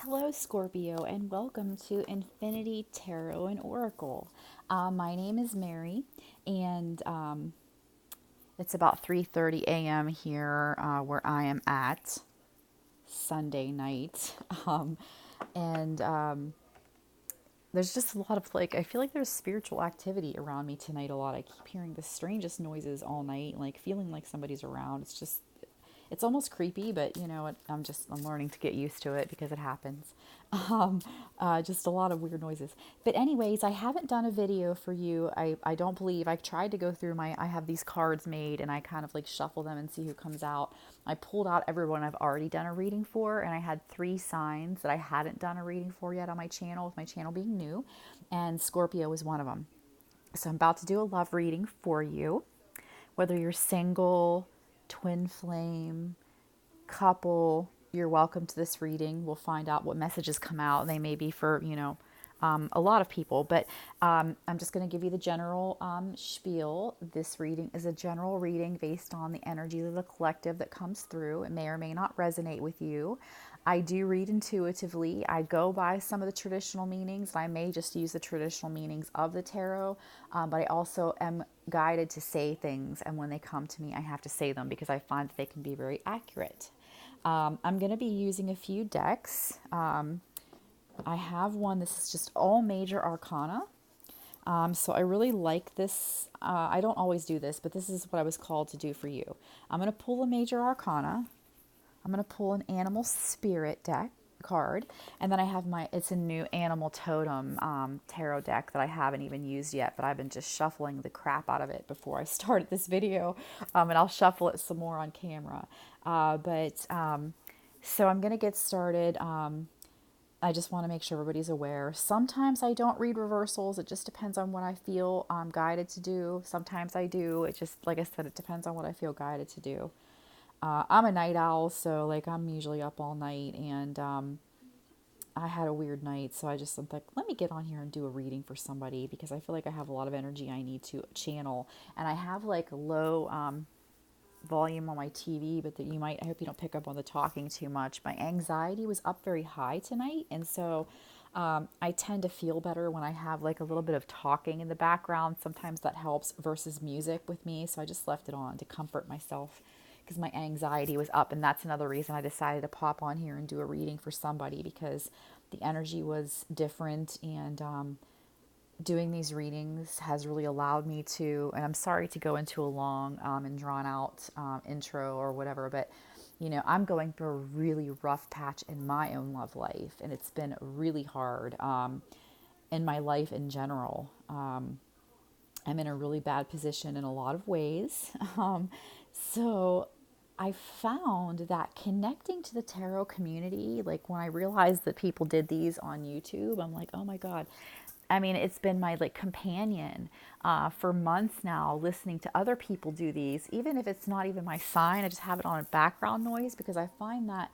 Hello, Scorpio, and welcome to Infinity Tarot and Oracle. My name is Mary, and it's about 3:30 a.m. here where I am at Sunday night, and there's just a lot of I feel like there's spiritual activity around me tonight. A lot. I keep hearing the strangest noises all night, like feeling like somebody's around. It's almost creepy, but you know, I'm learning to get used to it because it happens. Um, just a lot of weird noises. But anyways, I haven't done a video for you. I don't believe I tried to go through I have these cards made and I kind of like shuffle them and see who comes out. I pulled out everyone I've already done a reading for, and I had 3 signs that I hadn't done a reading for yet on my channel, with my channel being new, and Scorpio was one of them. So I'm about to do a love reading for you, whether you're single, twin flame, couple, you're welcome to this reading. We'll find out what messages come out. They may be for, a lot of people, but I'm just going to give you the general spiel. This reading is a general reading based on the energy of the collective that comes through. It may or may not resonate with you. I do read intuitively. I go by some of the traditional meanings. I may just use the traditional meanings of the tarot, but I also am guided to say things. And when they come to me, I have to say them because I find that they can be very accurate. I'm going to be using a few decks. I have one. This is just all major arcana. So I really like this. I don't always do this, but this is what I was called to do for you. I'm going to pull a major arcana. I'm going to pull an animal spirit deck card. And then I have it's a new animal totem tarot deck that I haven't even used yet, but I've been just shuffling the crap out of it before I started this video. And I'll shuffle it some more on camera. So I'm going to get started. I just want to make sure everybody's aware. Sometimes I don't read reversals. It just depends on what I feel I'm guided to do. Sometimes I do. It just, like I said, it depends on what I feel guided to do. I'm a night owl, so like I'm usually up all night, and I had a weird night, so I'm like, let me get on here and do a reading for somebody because I feel like I have a lot of energy I need to channel, and I have like low volume on my TV, but that I hope you don't pick up on the talking too much. My anxiety was up very high tonight, and so I tend to feel better when I have like a little bit of talking in the background. Sometimes that helps versus music with me, so I just left it on to comfort myself because my anxiety was up, and that's another reason I decided to pop on here and do a reading for somebody because the energy was different, and doing these readings has really allowed me to, and I'm sorry to go into a long and drawn out intro or whatever, but I'm going through a really rough patch in my own love life, and it's been really hard in my life in general. I'm in a really bad position in a lot of ways. So I found that connecting to the tarot community, like when I realized that people did these on YouTube, I'm like, oh my God. I mean, it's been my like companion for months now, listening to other people do these. Even if it's not even my sign, I just have it on a background noise because I find that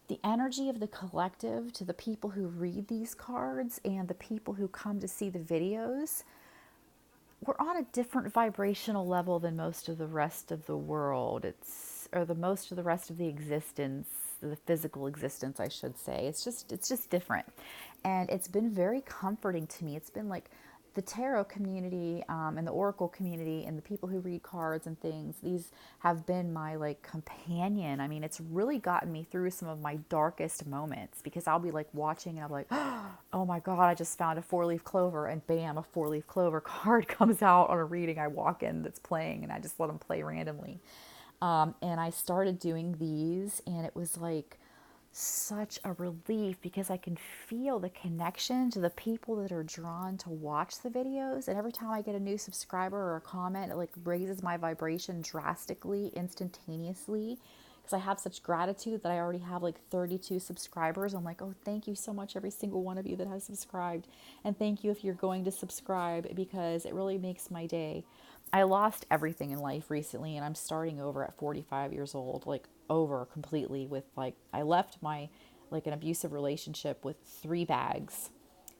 the energy of the collective to the people who read these cards and the people who come to see the videos, we're on a different vibrational level than most of the rest of the world. Or the most of the rest of the existence, the physical existence, I should say. It's just different. And it's been very comforting to me. It's been like the tarot community and the oracle community and the people who read cards and things, these have been my like companion. I mean, it's really gotten me through some of my darkest moments because I'll be like watching and I'm like, oh my God, I just found a 4-leaf clover, and bam, a 4-leaf clover card comes out on a reading I walk in that's playing, and I just let them play randomly. And I started doing these, and it was like such a relief because I can feel the connection to the people that are drawn to watch the videos. And every time I get a new subscriber or a comment, it like raises my vibration drastically, instantaneously. Because I have such gratitude that I already have like 32 subscribers. I'm like, oh, thank you so much, every single one of you that has subscribed. And thank you if you're going to subscribe because it really makes my day. I lost everything in life recently, and I'm starting over at 45 years old, like over completely with like, I left my, like an abusive relationship with 3 bags,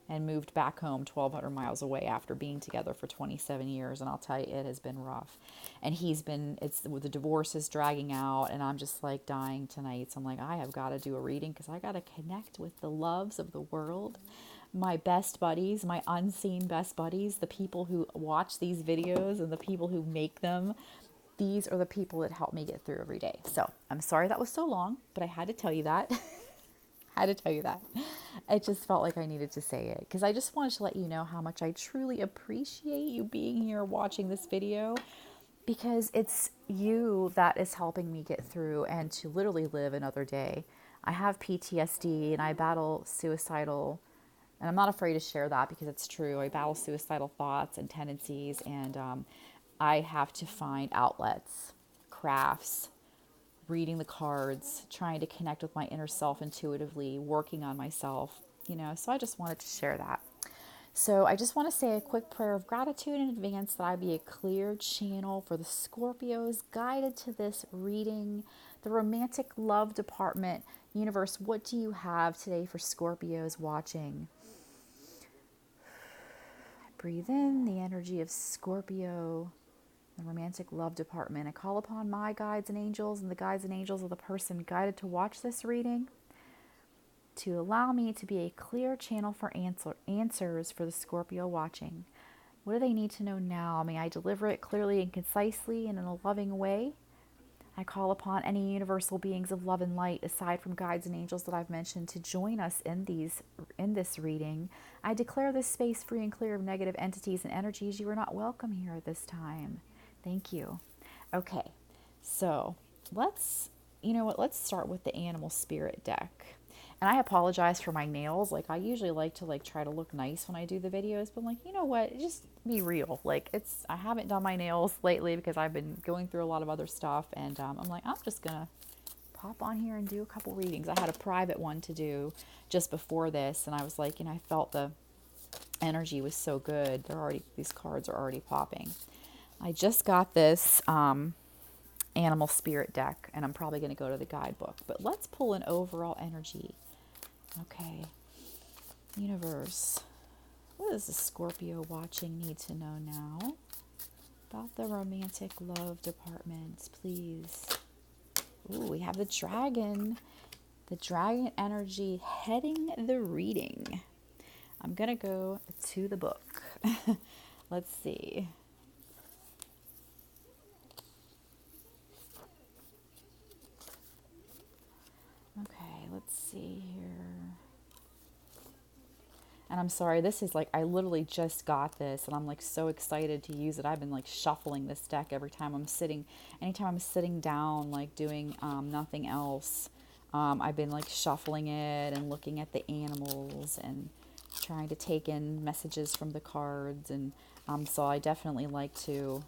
and moved back home 1,200 miles away after being together for 27 years. And I'll tell you, it has been rough. And the divorce is dragging out, and I'm just like dying tonight. So I'm like, I have got to do a reading because I got to connect with the loves of the world. My best buddies, my unseen best buddies, the people who watch these videos and the people who make them. These are the people that help me get through every day. So I'm sorry that was so long, but I had to tell you that. I had to tell you that. It just felt like I needed to say it because I just wanted to let you know how much I truly appreciate you being here watching this video, because it's you that is helping me get through and to literally live another day. I have PTSD and I battle suicidal, and I'm not afraid to share that because it's true. I battle suicidal thoughts and tendencies, and I have to find outlets, crafts, reading the cards, trying to connect with my inner self intuitively, working on myself, so I just wanted to share that. So I just want to say a quick prayer of gratitude in advance that I be a clear channel for the Scorpios guided to this reading. The romantic love department, universe, what do you have today for Scorpios watching? Breathe in the energy of Scorpio, the romantic love department. I call upon my guides and angels and the guides and angels of the person guided to watch this reading to allow me to be a clear channel for answers for the Scorpio watching. What do they need to know now? May I deliver it clearly and concisely and in a loving way? I call upon any universal beings of love and light, aside from guides and angels that I've mentioned, to join us in this reading. I declare this space free and clear of negative entities and energies. You are not welcome here at this time. Thank you. Okay, so let's start with the animal spirit deck. And I apologize for my nails. Like, I usually like to try to look nice when I do the videos, but you know what? Just be real. I haven't done my nails lately because I've been going through a lot of other stuff, and I'm just gonna pop on here and do a couple readings. I had a private one to do just before this, and I was like, I felt the energy was so good. These cards are already popping. I just got this animal spirit deck, and I'm probably going to go to the guidebook, but let's pull an overall energy. Okay, universe, what does the Scorpio watching need to know now about the romantic love department, please? Ooh, we have the dragon energy heading the reading. I'm going to go to the book. Let's see. Okay, let's see here. And I'm sorry, this is I literally just got this and I'm so excited to use it. I've been shuffling this deck anytime I'm sitting down, doing nothing else. I've been shuffling it and looking at the animals and trying to take in messages from the cards. And so I definitely like to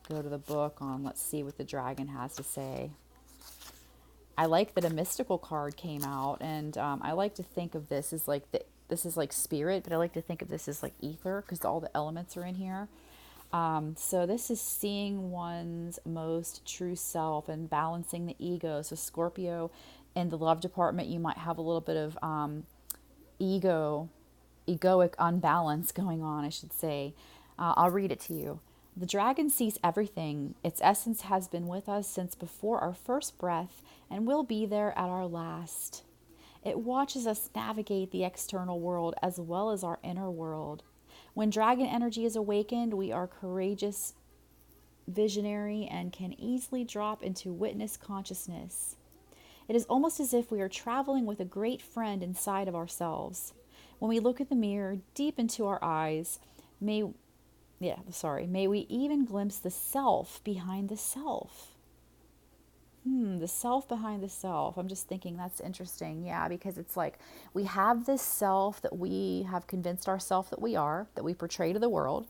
go to the book on, let's see what the dragon has to say. I like that a mystical card came out, and I like to think of this as this is spirit, but I like to think of this as ether because all the elements are in here. So this is seeing one's most true self and balancing the ego. So Scorpio, in the love department, you might have a little bit of egoic unbalance going on, I should say. I'll read it to you. The dragon sees everything. Its essence has been with us since before our first breath and will be there at our last. It watches us navigate the external world as well as our inner world. When dragon energy is awakened, we are courageous, visionary, and can easily drop into witness consciousness. It is almost as if we are traveling with a great friend inside of ourselves. When we look in the mirror, deep into our eyes, may we even glimpse the self behind the self. The self behind the self. I'm just thinking that's interesting. Yeah, because it's we have this self that we have convinced ourselves that we are, that we portray to the world.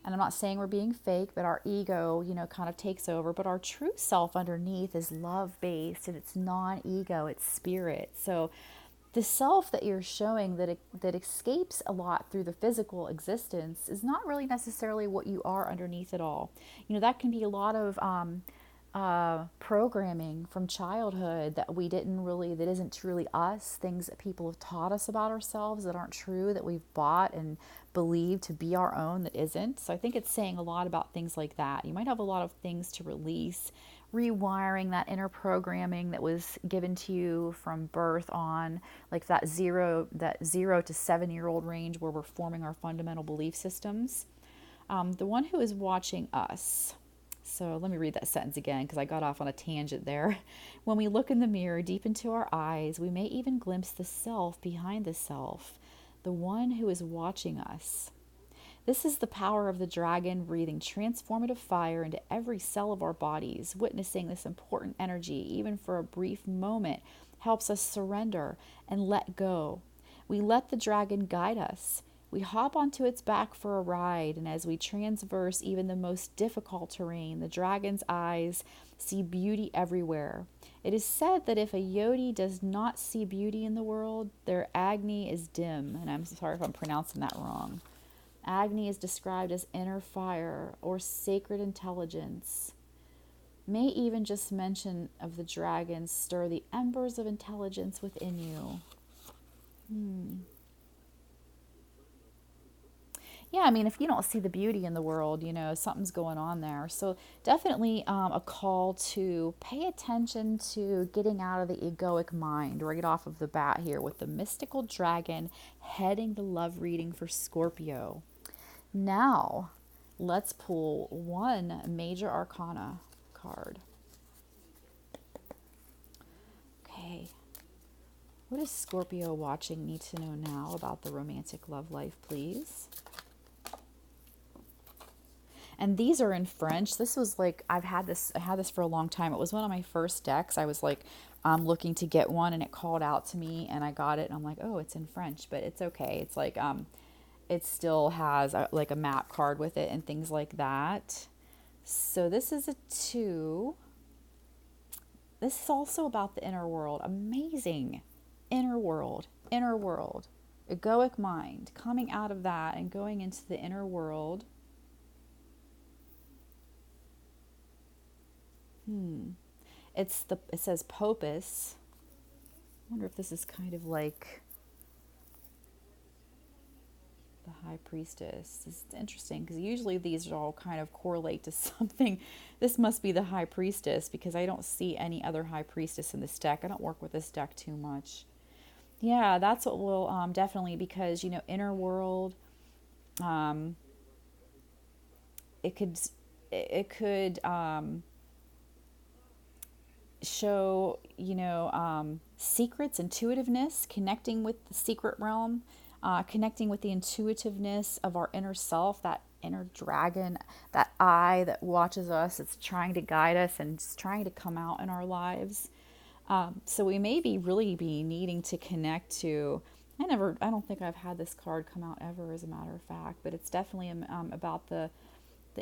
And I'm not saying we're being fake, but our ego, kind of takes over. But our true self underneath is love-based, and it's non-ego, it's spirit. So the self that you're showing that escapes a lot through the physical existence is not really necessarily what you are underneath it all. That can be a lot of programming from childhood that we didn't really, that isn't truly us, things that people have taught us about ourselves that aren't true, that we've bought and believed to be our own that isn't. So I think it's saying a lot about things like that. You might have a lot of things to release, rewiring that inner programming that was given to you from birth on, like that zero to 7 year old range where we're forming our fundamental belief systems. The one who is watching us. So let me read that sentence again because I got off on a tangent there. When we look in the mirror deep into our eyes, we may even glimpse the self behind the self, the one who is watching us. This is the power of the dragon breathing transformative fire into every cell of our bodies. Witnessing this important energy, even for a brief moment, helps us surrender and let go. We let the dragon guide us. We hop onto its back for a ride, and as we transverse even the most difficult terrain, the dragon's eyes see beauty everywhere. It is said that if a yodi does not see beauty in the world, their Agni is dim, and I'm sorry if I'm pronouncing that wrong. Agni is described as inner fire or sacred intelligence. May even just mention of the dragon stir the embers of intelligence within you. Yeah, I mean, if you don't see the beauty in the world, something's going on there. So definitely a call to pay attention to getting out of the egoic mind right off of the bat here with the mystical dragon heading the love reading for Scorpio. Now, let's pull one major arcana card. Okay. What does Scorpio watching need to know now about the romantic love life, please? And these are in French. This was like, I had this for a long time. It was one of my first decks. I was like looking to get one and it called out to me and I got it and I'm like, oh, it's in French, but it's okay. It's like, it still has like a map card with it and things like that. So this is a 2. This is also about the inner world. Amazing. Inner world. Egoic mind. Coming out of that and going into the inner world. It says Popus. I wonder if this is kind of like the High Priestess. It's interesting because usually these all kind of correlate to something. This must be the High Priestess because I don't see any other High Priestess in this deck. I don't work with this deck too much. Yeah, that's what will definitely, because inner world. It could show, secrets, intuitiveness, connecting with the secret realm, connecting with the intuitiveness of our inner self, that inner dragon, that eye that watches us, it's trying to guide us and it's trying to come out in our lives. So we may really be needing to connect to, I don't think I've had this card come out ever, as a matter of fact, but it's definitely about the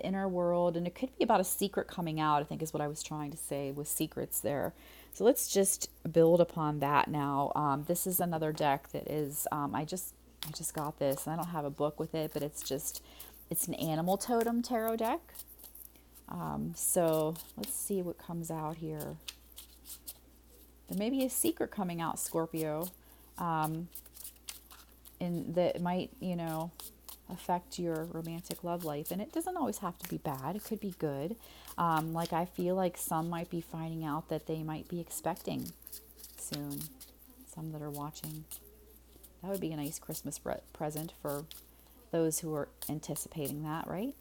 inner world, and it could be about a secret coming out, I think is what I was trying to say with secrets there. So let's just build upon that now. This is another deck that is, I just got this, and I don't have a book with it, but it's an animal totem tarot deck. So let's see what comes out here. There may be a secret coming out, Scorpio, and that might, affect your romantic love life. And it doesn't always have to be bad. It could be good. Like I feel like some might be finding out that they might be expecting soon. Some that are watching. That would be a nice Christmas present for those who are anticipating that, right?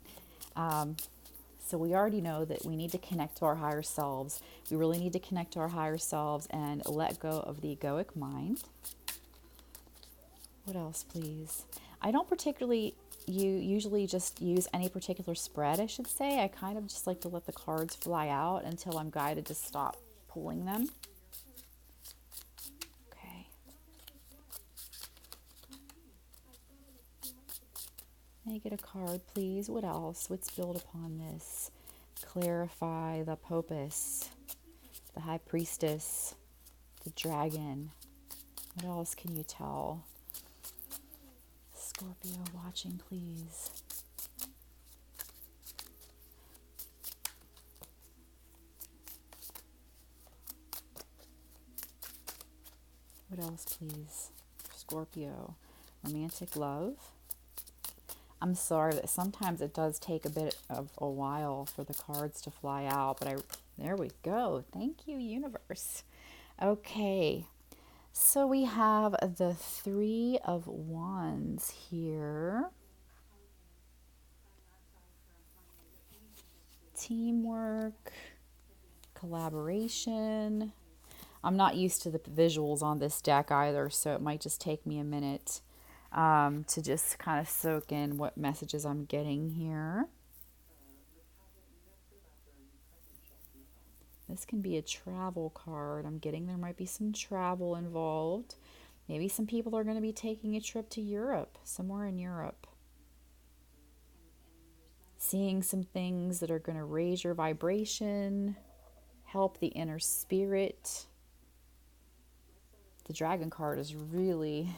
So we already know that we need to connect to our higher selves. We really need to connect to our higher selves and let go of the egoic mind. What else, please? I don't particularly usually just use any particular spread, I should say. I kind of just like to let the cards fly out until I'm guided to stop pulling them. Okay. May I get a card, please? What else? Let's build upon this. Clarify the Popus, the High Priestess, the Dragon. What else can you tell? Scorpio watching, please. What else, please? Scorpio. Romantic love. I'm sorry that sometimes it does take a bit of a while for the cards to fly out, but there we go. Thank you, universe. Okay. So we have the Three of Wands here. Teamwork, collaboration. I'm not used to the visuals on this deck either, so it might just take me a minute to just kind of soak in what messages I'm getting here. This can be a travel card. I'm getting there might be some travel involved. Maybe some people are going to be taking a trip to Europe, somewhere in Europe. Seeing some things that are going to raise your vibration, help the inner spirit. The dragon card is really,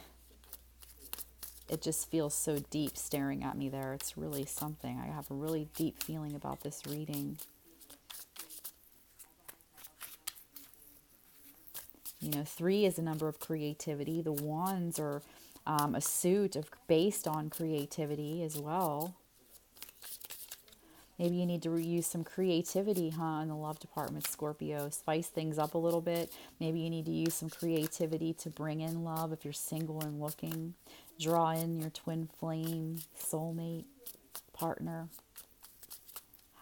it just feels so deep staring at me there. It's really something. I have a really deep feeling about this reading. You know, 3 is a number of creativity. The wands are a suit of based on creativity as well. Maybe you need to use some creativity, in the love department, Scorpio. Spice things up a little bit. Maybe you need to use some creativity to bring in love if you're single and looking. Draw in your twin flame, soulmate, partner,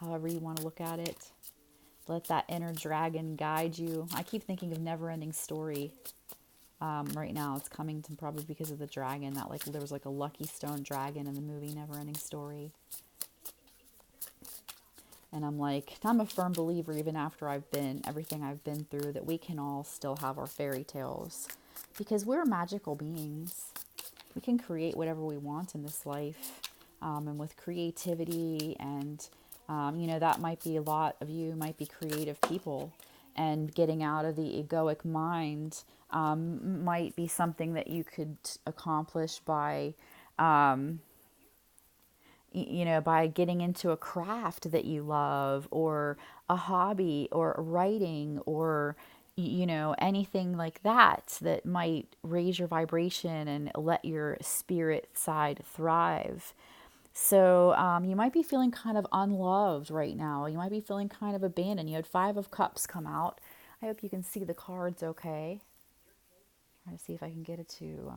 however you want to look at it. Let that inner dragon guide you. I keep thinking of Never-Ending Story. Right now it's coming to probably because of the dragon. That there was a lucky stone dragon in the movie Never-Ending Story. And I'm a firm believer, even after everything I've been through, that we can all still have our fairy tales. Because we're magical beings. We can create whatever we want in this life. And with creativity and, that might be a lot of you might be creative people. And getting out of the egoic mind might be something that you could accomplish by by getting into a craft that you love, or a hobby, or writing, or, anything like that that might raise your vibration and let your spirit side thrive. So you might be feeling kind of unloved right now. You might be feeling kind of abandoned. You had 5 of Cups come out. I hope you can see the cards okay. Trying to see if I can get it to...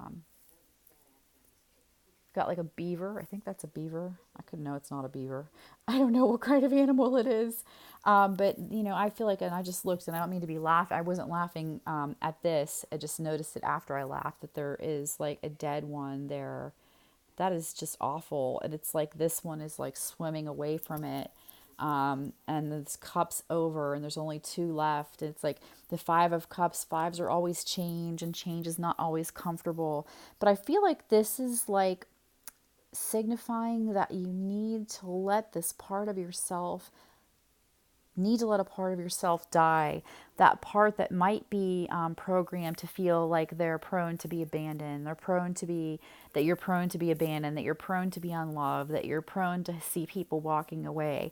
got a beaver. I think that's a beaver. I could know it's not a beaver. I don't know what kind of animal it is. But, I feel and I just looked, and I don't mean to be laughing. I wasn't laughing at this. I just noticed it after I laughed that there is a dead one there. That is just awful. And it's this one is swimming away from it. And this cup's over and there's only 2 left. And it's the 5 of Cups. 5s are always change, and change is not always comfortable. But I feel this is signifying that you need to let a part of yourself die. That part that might be programmed to feel they're prone to be abandoned. That you're prone to be abandoned, that you're prone to be unloved, that you're prone to see people walking away.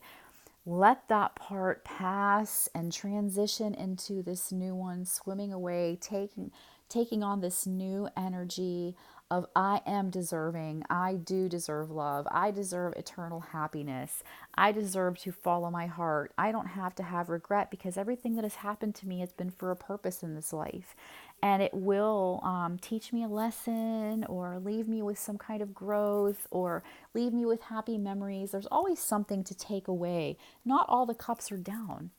Let that part pass and transition into this new one, swimming away, taking on this new energy of I am deserving. I do deserve love. I deserve eternal happiness. I deserve to follow my heart. I don't have to have regret, because everything that has happened to me has been for a purpose in this life. And it will teach me a lesson, or leave me with some kind of growth, or leave me with happy memories. There's always something to take away. Not all the cups are down.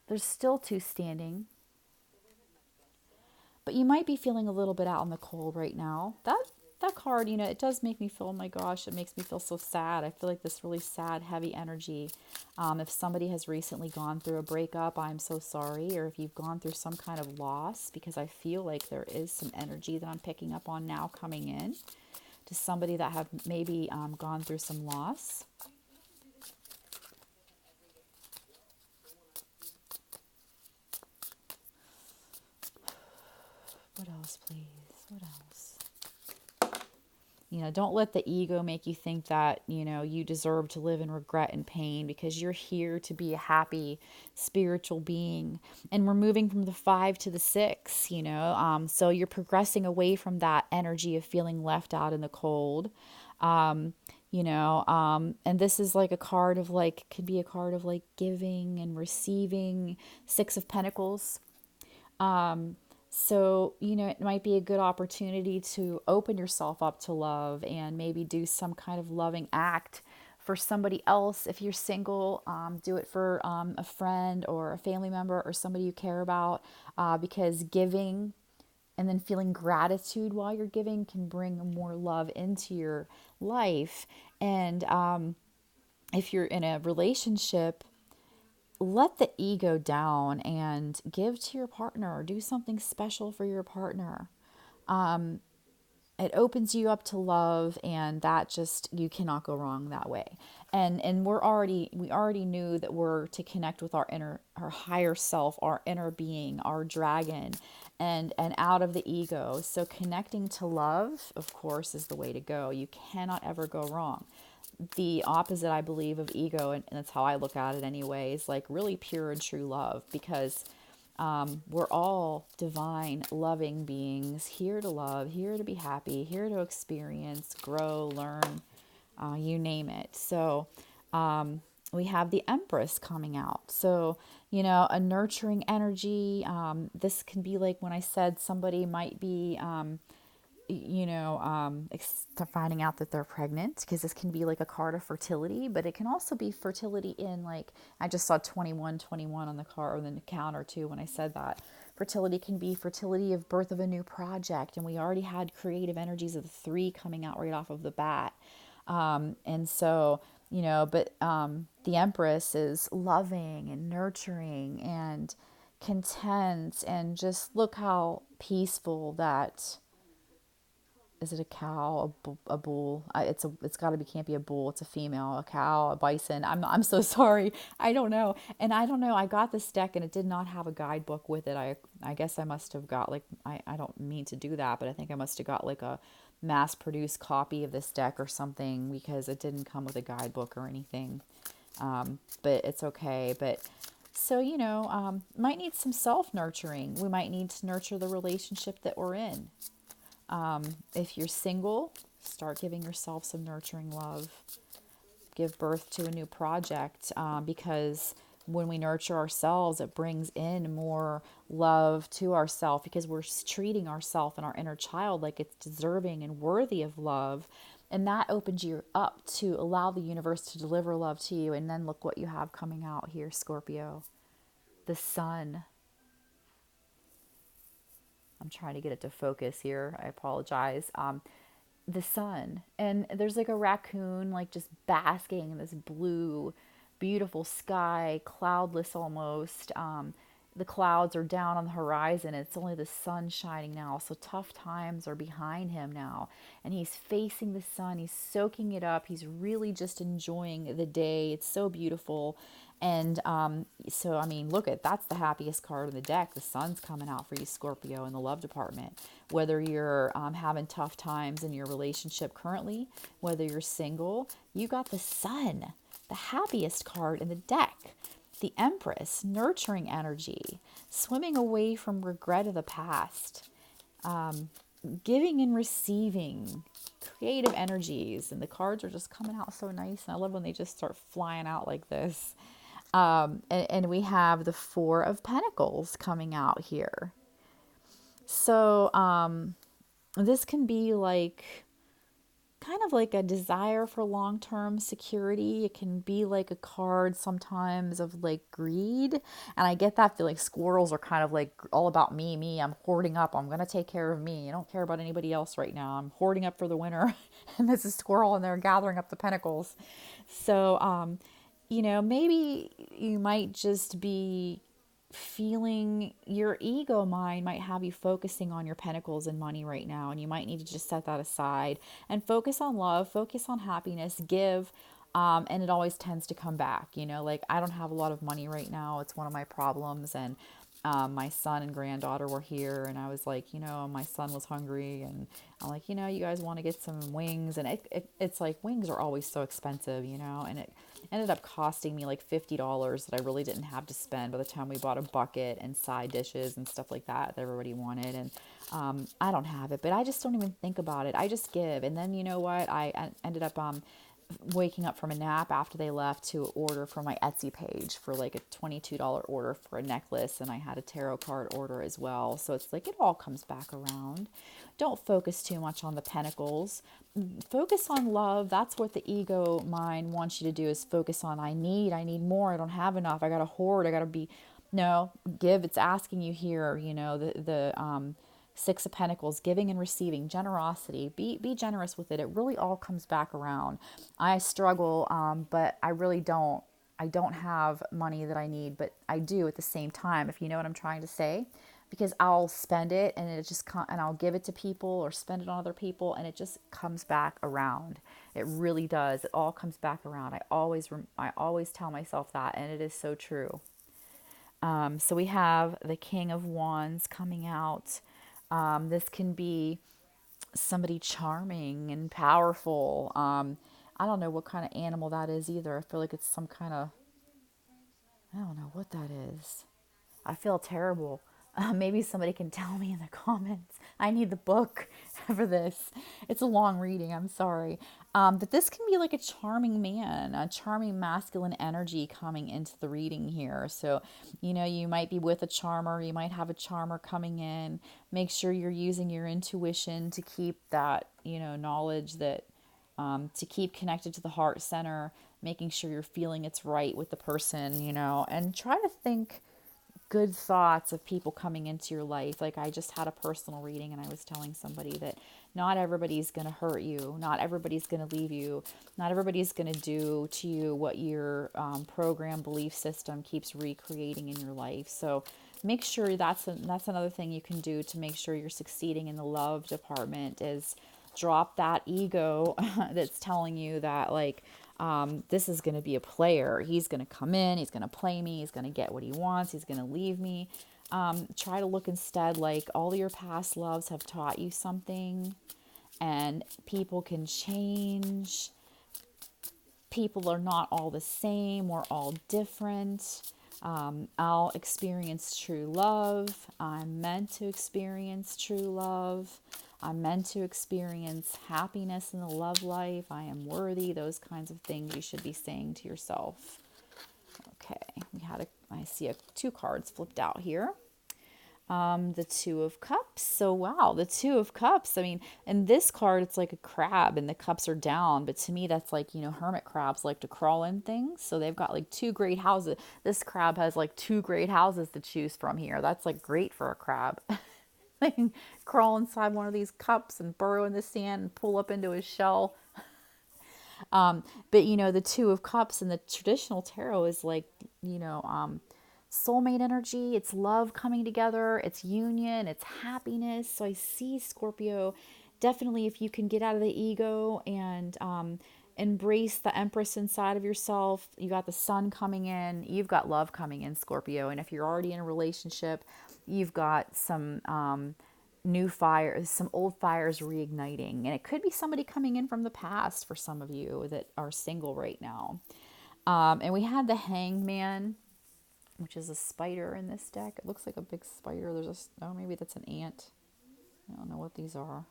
There's still 2 standing. But you might be feeling a little bit out in the cold right now. That card, it does make me feel, oh my gosh, it makes me feel so sad. I feel this really sad, heavy energy. If somebody has recently gone through a breakup, I'm so sorry. Or if you've gone through some kind of loss, because I feel there is some energy that I'm picking up on now coming in to somebody that have maybe gone through some loss. What else, please? What else? Don't let the ego make you think that, you deserve to live in regret and pain, because you're here to be a happy spiritual being. And we're moving from the 5 to the 6, so you're progressing away from that energy of feeling left out in the cold. Um, and this is like a card of like, could be a card of like giving and receiving, 6 of Pentacles. So, it might be a good opportunity to open yourself up to love and maybe do some kind of loving act for somebody else. If you're single, do it for a friend or a family member or somebody you care about, because giving and then feeling gratitude while you're giving can bring more love into your life. And if you're in a relationship, let the ego down and give to your partner or do something special for your partner. It opens you up to love, and that just, you cannot go wrong that way. And we already knew that we're to connect with our higher self, our inner being, our dragon, and out of the ego. So connecting to love, of course, is the way to go. You cannot ever go wrong. The opposite, I believe, of ego, and that's how I look at it anyway, is like really pure and true love, because we're all divine, loving beings, here to love, here to be happy, here to experience, grow, learn, you name it. So we have the Empress coming out. So, a nurturing energy. This can be like when I said somebody might be finding out that they're pregnant, because this can be like a card of fertility, but it can also be fertility in, like, I just saw 2121 on the card, or the counter too when I said that. Fertility can be fertility of birth of a new project, and we already had creative energies of the 3 coming out right off of the bat. And so, the Empress is loving and nurturing and content, and just look how peaceful that, is it a cow, a bull? It's got to be, can't be a bull. It's a female, a cow, a bison. I'm so sorry. I don't know. And I don't know. I got this deck and it did not have a guidebook with it. I guess I must have got like, I don't mean to do that, but I think I must have got like a mass produced copy of this deck or something, because it didn't come with a guidebook or anything. But it's okay. But so, might need some self nurturing. We might need to nurture the relationship that we're in. If you're single, start giving yourself some nurturing love. Give birth to a new project, because when we nurture ourselves, it brings in more love to ourselves, because we're treating ourselves and our inner child like it's deserving and worthy of love. And that opens you up to allow the universe to deliver love to you. And then look what you have coming out here, Scorpio. The sun. I'm trying to get it to focus here. I apologize. The sun. And there's like a raccoon, like just basking in this blue, beautiful sky, cloudless almost. The clouds are down on the horizon. It's only the sun shining now. So tough times are behind him now. And he's facing the sun. He's soaking it up. He's really just enjoying the day. It's so beautiful. And so, I mean, look at, that's the happiest card in the deck. The sun's coming out for you, Scorpio, in the love department. Whether you're having tough times in your relationship currently, whether you're single, you got the sun, the happiest card in the deck. The Empress, nurturing energy, swimming away from regret of the past, giving and receiving, creative energies. And the cards are just coming out so nice. And I love when they just start flying out like this. And we have the 4 of Pentacles coming out here. So this can be like kind of like a desire for long-term security. It can be like a card sometimes of like greed. And I get that feeling. Squirrels are kind of like all about me. I'm hoarding up. I'm going to take care of me. I don't care about anybody else right now. I'm hoarding up for the winter. And there's a squirrel and they're gathering up the pentacles. So, maybe you might just be feeling, your ego mind might have you focusing on your pentacles and money right now, and you might need to just set that aside and focus on love, focus on happiness, give, and it always tends to come back. Like, I don't have a lot of money right now. It's one of my problems, and My son and granddaughter were here, and I was like, my son was hungry, and I'm like, you guys want to get some wings, and it's like wings are always so expensive, and it ended up costing me like $50 that I really didn't have to spend by the time we bought a bucket and side dishes and stuff like that everybody wanted, and I don't have it, but I just don't even think about it. I just give, and then you know what? I ended up waking up from a nap after they left to order for my Etsy page for like a $22 order for a necklace, and I had a tarot card order as well. So it's like it all comes back around. Don't focus too much on the pentacles. Focus on love. That's what the ego mind wants you to do, is focus on I need more, I don't have enough, I gotta hoard, I gotta be. No, give. It's asking you here, the Six of Pentacles, giving and receiving, generosity. Be generous with it. It really all comes back around. I struggle, but I really don't. I don't have money that I need, but I do at the same time, if you know what I'm trying to say. Because I'll spend it and and I'll give it to people or spend it on other people, and it just comes back around. It really does. It all comes back around. I always tell myself that, and it is so true. So we have the King of Wands coming out. This can be somebody charming and powerful. I don't know what kind of animal that is either. I feel like it's some kind of, I don't know what that is. I feel terrible. Maybe somebody can tell me in the comments. I need the book for this. It's a long reading. I'm sorry. But this can be like a charming man, a charming masculine energy coming into the reading here. So, you might be with a charmer. You might have a charmer coming in. Make sure you're using your intuition to keep that, knowledge that, to keep connected to the heart center, making sure you're feeling it's right with the person, and try to think good thoughts of people coming into your life. Like I just had a personal reading, and I was telling somebody that not everybody's going to hurt you. Not everybody's going to leave you. Not everybody's going to do to you what your program belief system keeps recreating in your life. So make sure that's another thing you can do to make sure you're succeeding in the love department, is drop that ego that's telling you that like, this is going to be a player. He's going to come in, he's going to play me, he's going to get what he wants, he's going to leave me. Try to look instead like all your past loves have taught you something, and people can change. People are not all the same. We're all different. I'll experience true love. I'm meant to experience true love. I'm meant to experience happiness in the love life. I am worthy. Those kinds of things you should be saying to yourself. Okay, I see two cards flipped out here. The Two of Cups. So wow, the Two of Cups. I mean, in this card, it's like a crab and the cups are down. But to me, that's like, hermit crabs like to crawl in things. So they've got like two great houses. This crab has like two great houses to choose from here. That's like great for a crab. They can crawl inside one of these cups and burrow in the sand and pull up into his shell. But the Two of Cups in the traditional tarot is like, soulmate energy. It's love coming together. It's union. It's happiness. So I see, Scorpio, definitely if you can get out of the ego and embrace the Empress inside of yourself. You got the Sun coming in. You've got love coming in, Scorpio. And if you're already in a relationship, you've got some new fires, some old fires reigniting. And it could be somebody coming in from the past for some of you that are single right now. And we had the Hangman, which is a spider in this deck. It looks like a big spider. Maybe that's an ant. I don't know what these are.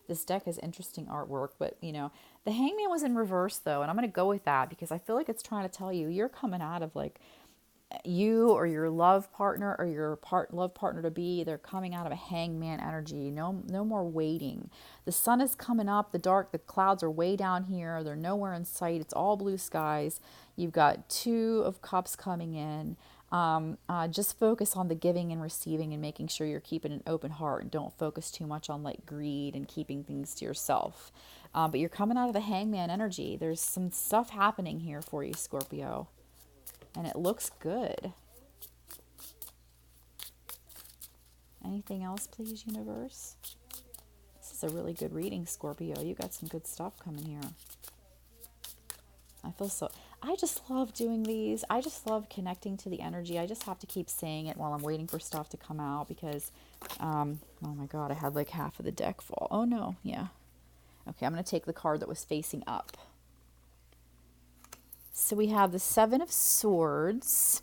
This deck has interesting artwork, but the Hangman was in reverse though, and I'm going to go with that because I feel like it's trying to tell you you're coming out of like you or your love partner or your love partner to be. They're coming out of a Hangman energy. No more waiting. The sun is coming up. The clouds are way down here. They're nowhere in sight. It's all blue skies. You've got Two of Cups coming in. Just focus on the giving and receiving and making sure you're keeping an open heart, and don't focus too much on like greed and keeping things to yourself. But you're coming out of the Hangman energy. There's some stuff happening here for you, Scorpio, and it looks good. Anything else, please, universe? This is a really good reading, Scorpio. You got some good stuff coming here. I just love doing these. I just love connecting to the energy. I just have to keep saying it while I'm waiting for stuff to come out because, oh my God, I had like half of the deck fall. Oh no, yeah. Okay, I'm going to take the card that was facing up. So we have the Seven of Swords.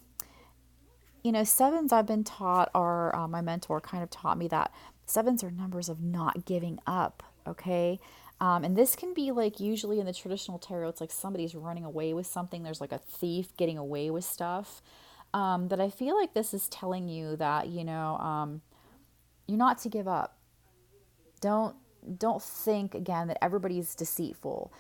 You know, sevens I've been taught are, my mentor kind of taught me that sevens are numbers of not giving up, okay? And this can be like usually in the traditional tarot, it's like somebody's running away with something. There's like a thief getting away with stuff. But I feel like this is telling you that, you're not to give up. Don't don't think again that everybody's deceitful.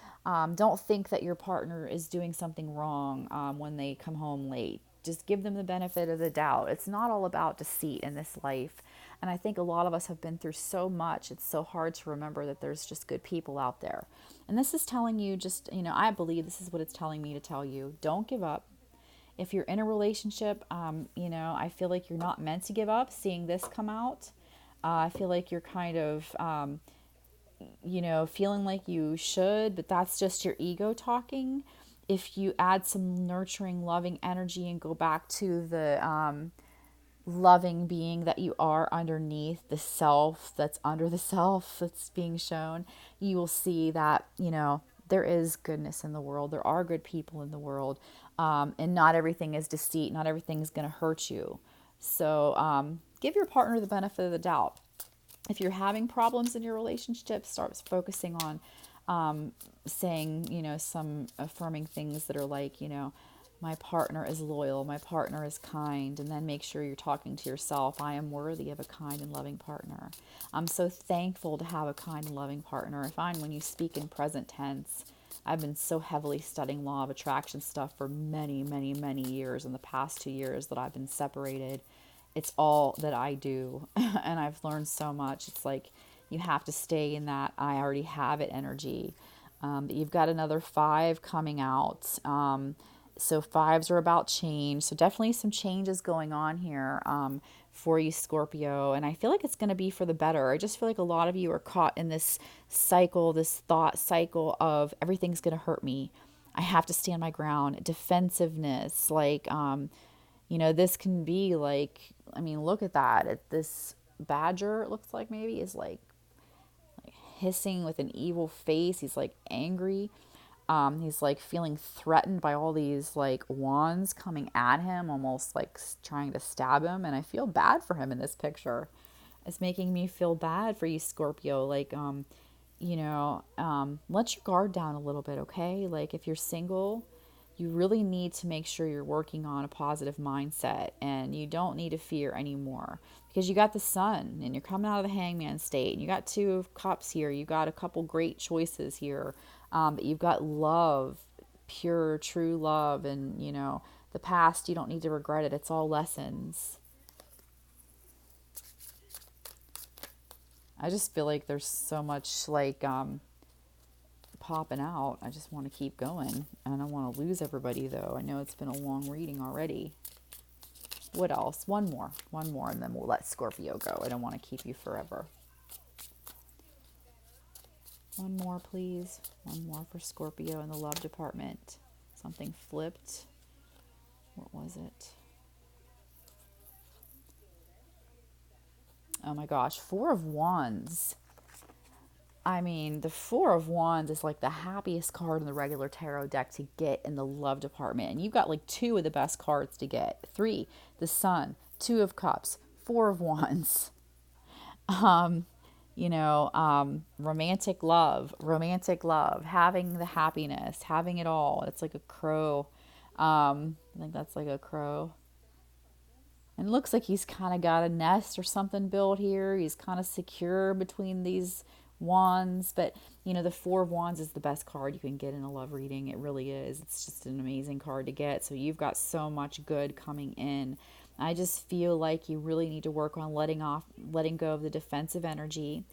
Don't think that your partner is doing something wrong when they come home late. Just give them the benefit of the doubt. It's not all about deceit in this life. And I think a lot of us have been through so much, it's so hard to remember that there's just good people out there. And this is telling you just, I believe this is what it's telling me to tell you. Don't give up. If you're in a relationship, I feel like you're not meant to give up. Seeing this come out, I feel like you're kind of, feeling like you should, but that's just your ego talking. If you add some nurturing, loving energy and go back to the loving being that you are underneath the self that's under the self that's being shown, you will see that, there is goodness in the world. There are good people in the world. And not everything is deceit. Not everything is going to hurt you. So give your partner the benefit of the doubt. If you're having problems in your relationship, start focusing on saying, some affirming things that are like, my partner is loyal, my partner is kind, and then make sure you're talking to yourself. I am worthy of a kind and loving partner. I'm so thankful to have a kind and loving partner. I find when you speak in present tense, I've been so heavily studying law of attraction stuff for many, many, many years. In the past 2 years that I've been separated, it's all that I do. And I've learned so much. It's like you have to stay in that I already have it energy. You've got another 5 coming out. So 5s are about change. So definitely some changes going on here for you, Scorpio. And I feel like it's going to be for the better. I just feel like a lot of you are caught in this cycle, this thought cycle of everything's going to hurt me. I have to stand my ground. Defensiveness, like, this can be like, look at that. This badger, it looks like maybe, is like hissing with an evil face. He's like angry. He's like feeling threatened by all these like wands coming at him, almost like trying to stab him. And I feel bad for him in this picture. It's making me feel bad for you, Scorpio. Like, let your guard down a little bit, okay? Like, if you're single, you really need to make sure you're working on a positive mindset and you don't need to fear anymore because you got the sun and you're coming out of the hangman state and you got 2 of cups here. You got a couple great choices here. But you've got love, pure, true love. And, the past, you don't need to regret it. It's all lessons. I just feel like there's so much like popping out. I just want to keep going. I don't want to lose everybody though. I know it's been a long reading already. What else? One more, and then we'll let Scorpio go. I don't want to keep you forever. One more, please. One more for Scorpio in the love department. Something flipped. What was it? Oh my gosh, 4 of Wands. The 4 of Wands is like the happiest card in the regular tarot deck to get in the love department. And you've got like 2 of the best cards to get. 3, the Sun, 2 of Cups, 4 of Wands. Romantic love, having the happiness, having it all. It's like a crow. I think that's like a crow. And it looks like he's kind of got a nest or something built here. He's kind of secure between these wands. But, the 4 of Wands is the best card you can get in a love reading. It really is. It's just an amazing card to get. So you've got so much good coming in. I just feel like you really need to work on letting go of the defensive energy.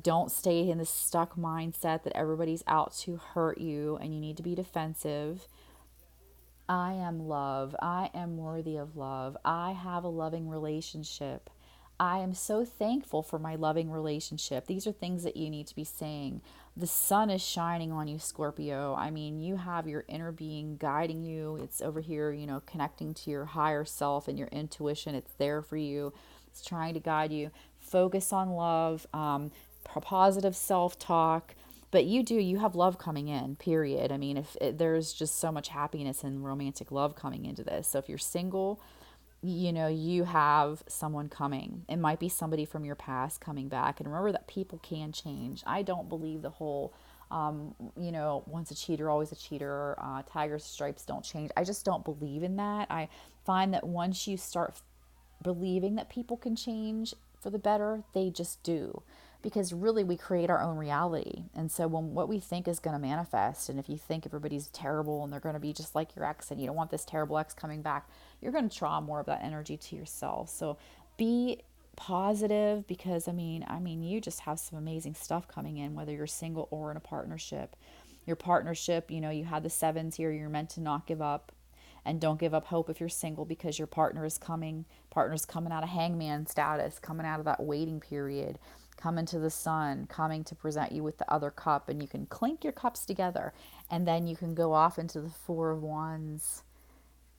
Don't stay in this stuck mindset that everybody's out to hurt you and you need to be defensive. I am love. I am worthy of love. I have a loving relationship. I am so thankful for my loving relationship. These are things that you need to be saying. The sun is shining on you, Scorpio. I mean, you have your inner being guiding you. It's over here, connecting to your higher self and your intuition. It's there for you. It's trying to guide you. Focus on love, positive self-talk. But you have love coming in, period. I mean, there's just so much happiness and romantic love coming into this. So if you're single, you have someone coming. It might be somebody from your past coming back. And remember that people can change. I don't believe the whole, once a cheater, always a cheater, tiger's stripes don't change. I just don't believe in that. I find that once you start believing that people can change for the better, they just do. Because really, we create our own reality. And so, when what we think is going to manifest, and if you think everybody's terrible and they're going to be just like your ex, and you don't want this terrible ex coming back, you're going to draw more of that energy to yourself. So, be positive, because you just have some amazing stuff coming in, whether you're single or in a partnership. Your partnership, you had the sevens here. You're meant to not give up. And don't give up hope if you're single, because your partner's coming out of hangman status, coming out of that waiting period, coming to the sun, coming to present you with the other cup, and you can clink your cups together, and then you can go off into the Four of Wands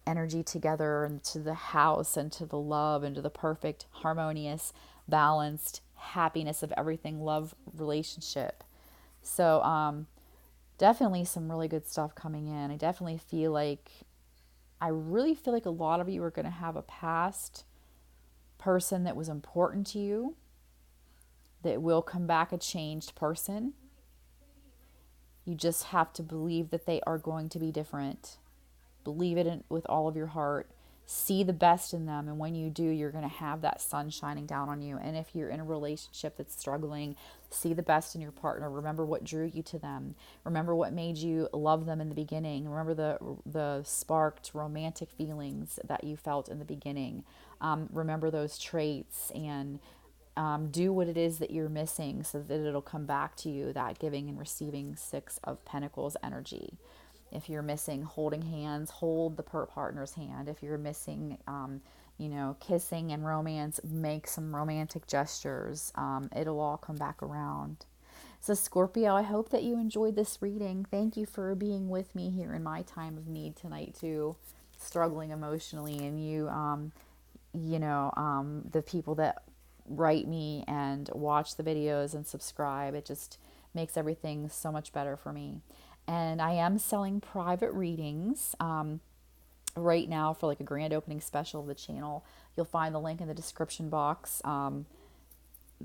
energy together, into the house, and to the love, and to the perfect, harmonious, balanced happiness of everything love relationship. So definitely some really good stuff coming in. I really feel like a lot of you are going to have a past person that was important to you that will come back a changed person. You just have to believe that they are going to be different. Believe it with all of your heart. See the best in them. And when you do, you're going to have that sun shining down on you. And if you're in a relationship that's struggling, see the best in your partner. Remember what drew you to them. Remember what made you love them in the beginning. Remember the sparked romantic feelings that you felt in the beginning. Remember those traits, and do what it is that you're missing, so that it'll come back to you, that giving and receiving Six of Pentacles energy. If you're missing holding hands, hold the partner's hand. If you're missing, kissing and romance, make some romantic gestures. It'll all come back around. So Scorpio, I hope that you enjoyed this reading. Thank you for being with me here in my time of need tonight too, struggling emotionally. And the people that write me and watch the videos and subscribe, it just makes everything so much better for me. And I am selling private readings right now for like a grand opening special of the channel. You'll find the link in the description box.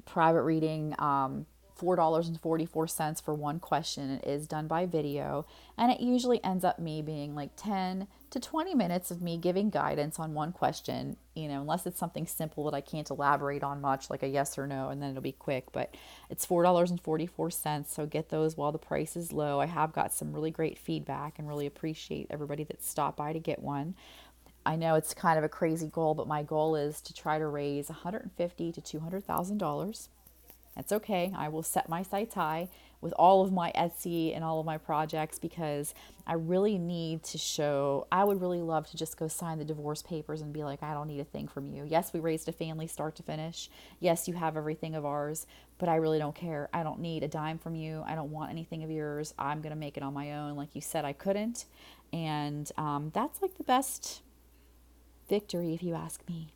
Private reading, $4.44 for one question. It is done by video, and it usually ends up me being like 10 to 20 minutes of me giving guidance on one question, unless it's something simple that I can't elaborate on much, like a yes or no, and then it'll be quick. But it's $4.44, so get those while the price is low. I have got some really great feedback and really appreciate everybody that stopped by to get one. I know it's kind of a crazy goal, but my goal is to try to raise $150,000 to $200,000. That's okay. I will set my sights high with all of my Etsy and all of my projects, because I really need to show. I would really love to just go sign the divorce papers and be like, I don't need a thing from you. Yes, we raised a family start to finish. Yes, you have everything of ours, but I really don't care. I don't need a dime from you. I don't want anything of yours. I'm going to make it on my own. Like you said, I couldn't. And that's like the best victory, if you ask me.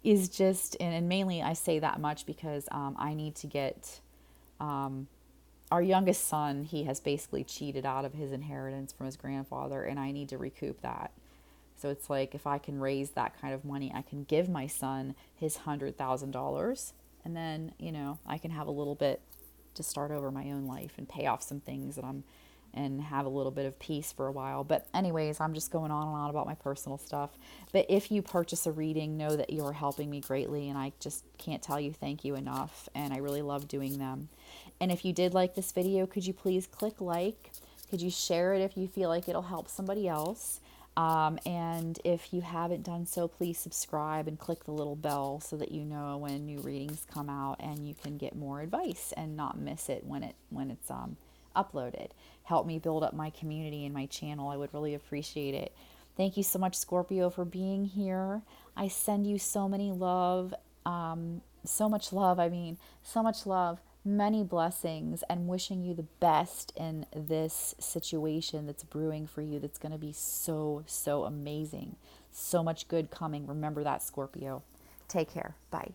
Is just, and mainly I say that much because I need to get our youngest son. He has basically cheated out of his inheritance from his grandfather, and I need to recoup that. So it's like, if I can raise that kind of money, I can give my son his $100,000, and then I can have a little bit to start over my own life and pay off some things that and have a little bit of peace for a while. But anyways, I'm just going on and on about my personal stuff. But if you purchase a reading, know that you're helping me greatly, and I just can't tell you thank you enough, and I really love doing them. And if you did like this video, could you please click like? Could you share it if you feel like it'll help somebody else? And if you haven't done so, please subscribe and click the little bell so that you know when new readings come out, and you can get more advice and not miss it when it's uploaded. Help me build up my community and my channel. I would really appreciate it. Thank you so much, Scorpio, for being here. I send you so many love, so much love. I mean, so much love, many blessings, and wishing you the best in this situation that's brewing for you. That's going to be so, so amazing. So much good coming. Remember that, Scorpio. Take care. Bye.